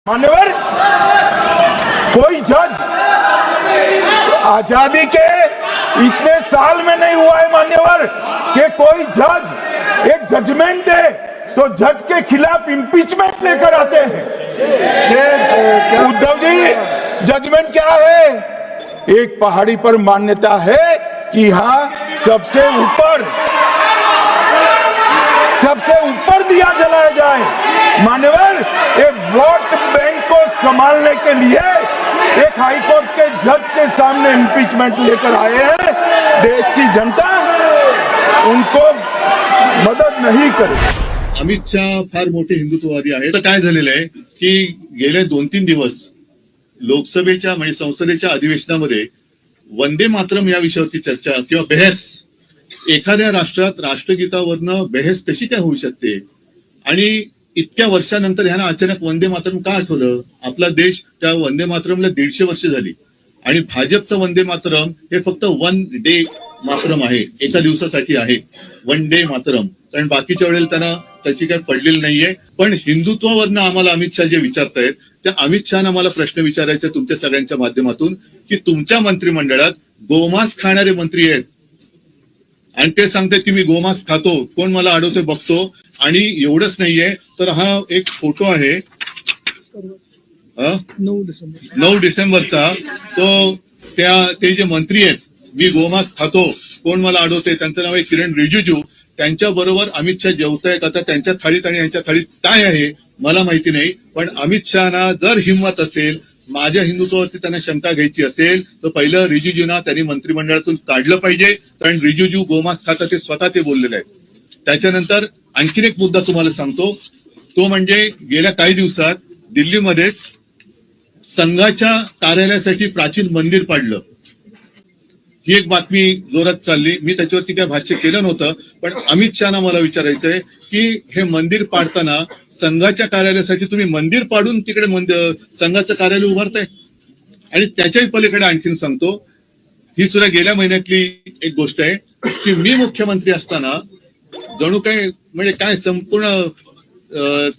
मान्यवर, कोई जज आजादी के इतने साल में नहीं हुआ है मान्यवर कि कोई जज एक जजमेंट दे तो जज के खिलाफ इंपीचमेंट लेकर आते हैं। उद्धव जी, जजमेंट क्या है? एक पहाड़ी पर मान्यता है कि हाँ सबसे ऊपर दिया जलाया जाए। मान्यवर, एक वोट बैंक को संभालने के लिए एक हाईकोर्ट के जज के सामने इंपीचमेंट लेकर आए हैं। देश की जनता उनको मदद नहीं करे। अमित शाह फार मोठे हिंदुत्ववादी आहेत। तर काय झालेलं आहे की गेले 2-3 दिवस लोकसभेच्या म्हणजे संसदेच्या अधिवेशनामध्ये वंदे मातरम या विषयावरती चर्चा किंवा बहस, एखाद्या राष्ट्रात राष्ट्रगीतावरनं बहस कशी काय होऊ शकते आणि इतक्या वर्षानंतर ह्यांना अचानक वंदे मातरम का आठवलं? आपला देश त्या वंदे मातरमला 150 वर्ष झाली आणि भाजपचं वंदे मातरम हे फक्त वन डे मातरम आहे, एका दिवसासाठी आहे वन डे मातरम, कारण बाकीच्या वेळेला त्यांना त्याची काही पडलेली नाहीये। पण हिंदुत्वावरनं आम्हाला अमित शाह जे विचारतायत त्या अमित शहाना मला प्रश्न विचारायचा तुमच्या सगळ्यांच्या माध्यमातून की तुमच्या मंत्रिमंडळात गोमांस खाणारे मंत्री आहेत आणि ते सांगतात की मी गोमांस खातो, कोण मला अडवते बघतो। आणि एवढंच नाहीये तर हा एक फोटो आहे 9 डिसेंबरचा, तो ते जे मंत्री आहेत मी गोमांस खातो कोण मला अडवते, त्यांचं नाव आहे किरण रिजिजू, त्यांच्या बरोबर अमित शाह जेवतायत। आता त्यांच्या थाळीत आणि यांच्या थाळीत काय आहे मला माहिती नाही, पण अमित शहाना जर हिंमत असेल, माझ्या हिंदुत्वावरती त्यांना शंका घ्यायची असेल तर पहिलं रिजिजूंना त्यांनी मंत्रिमंडळातून काढलं पाहिजे, कारण रिजिजू गोमांस खातात ते स्वतः ते बोललेले आहेत। त्याच्यानंतर आणखीन एक मुद्दा तुम्हाला सांगतो, तो म्हणजे गेल्या काही दिवसात दिल्लीमध्येच संघाच्या कार्यालयासाठी प्राचीन मंदिर पाडलं। ही एक बातमी जोरात चालली, मी त्याच्यावरती काय भाष्य केलं नव्हतं, पण अमित शहाना मला विचारायचंय की हे मंदिर पाडताना संघाच्या कार्यालयासाठी तुम्ही मंदिर पाडून तिकडे संघाचं कार्यालय उभारताय। आणि त्याच्याही पलीकडे आणखीन सांगतो, ही सुद्धा गेल्या महिन्यातली एक गोष्ट आहे की मी मुख्यमंत्री असताना जणू काय म्हणजे काय संपूर्ण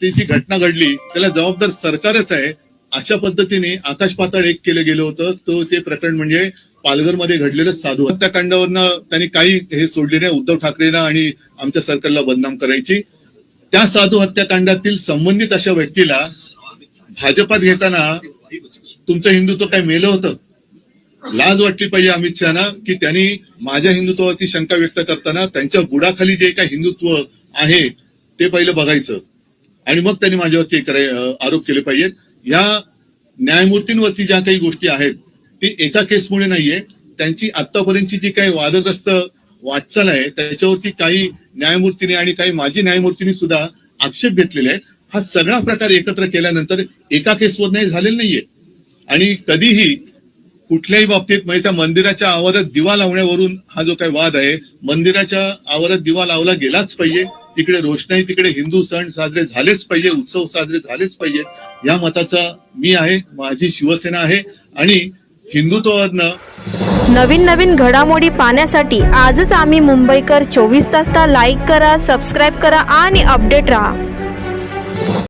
ती जी घटना घडली त्याला जबाबदार सरकारच आहे अशा पद्धतीने आकाश पाताळ एक केलं गेलं होतं। तो ते प्रकरण म्हणजे पालघरमध्ये घडलेलं साधू हत्याकांडावरनं त्यांनी काही हे सोडले नाही, उद्धव ठाकरेंना आणि आमच्या सरकारला बदनाम करायची। त्या साधू हत्याकांडातील संबंधित अशा व्यक्तीला भाजपात घेताना तुमचं हिंदुत्व काय मेलं होतं? लाज वाटली पाहिजे अमित शहाना की त्यांनी माझ्या हिंदुत्वावरती शंका व्यक्त करताना त्यांच्या बुडाखाली जे काही हिंदुत्व आहे ते पहिलं बघायचं आणि मग त्यांनी माझ्यावरती आरोप केले पाहिजेत। या न्यायमूर्तींवरती ज्या काही गोष्टी आहेत ती एका केसमुळे नाहीये, त्यांची आतापर्यंतची जी काही वादग्रस्त वाटचाल आहे त्याच्यावरती काही न्यायमूर्तींनी आणि काही माजी न्यायमूर्तींनी सुद्धा आक्षेप घेतलेले आहेत। हा सगळा प्रकार एकत्र केल्यानंतर एका केसवर नाही झालेला नाहीये आणि कधीही कुठल्याही बाबतीत म्हणजे त्या मंदिराच्या आवारात दिवा लावण्यावरून हा जो काही वाद आहे, मंदिराच्या आवारात दिवा लावला गेलाच पाहिजे, तिकडे रोषणाई, तिकडे हिंदू सण साजरे झालेच पाहिजे, उत्सव साजरे झालेच पाहिजे, या मताचा मी आहे, माझी शिवसेना आहे। आणि हिंदुत्वावरनं नवीन घडामोडी पाहण्यासाठी आजच आम्ही मुंबईकर 24 तासला लाईक करा, सबस्क्राईब करा आणि अपडेट रहा।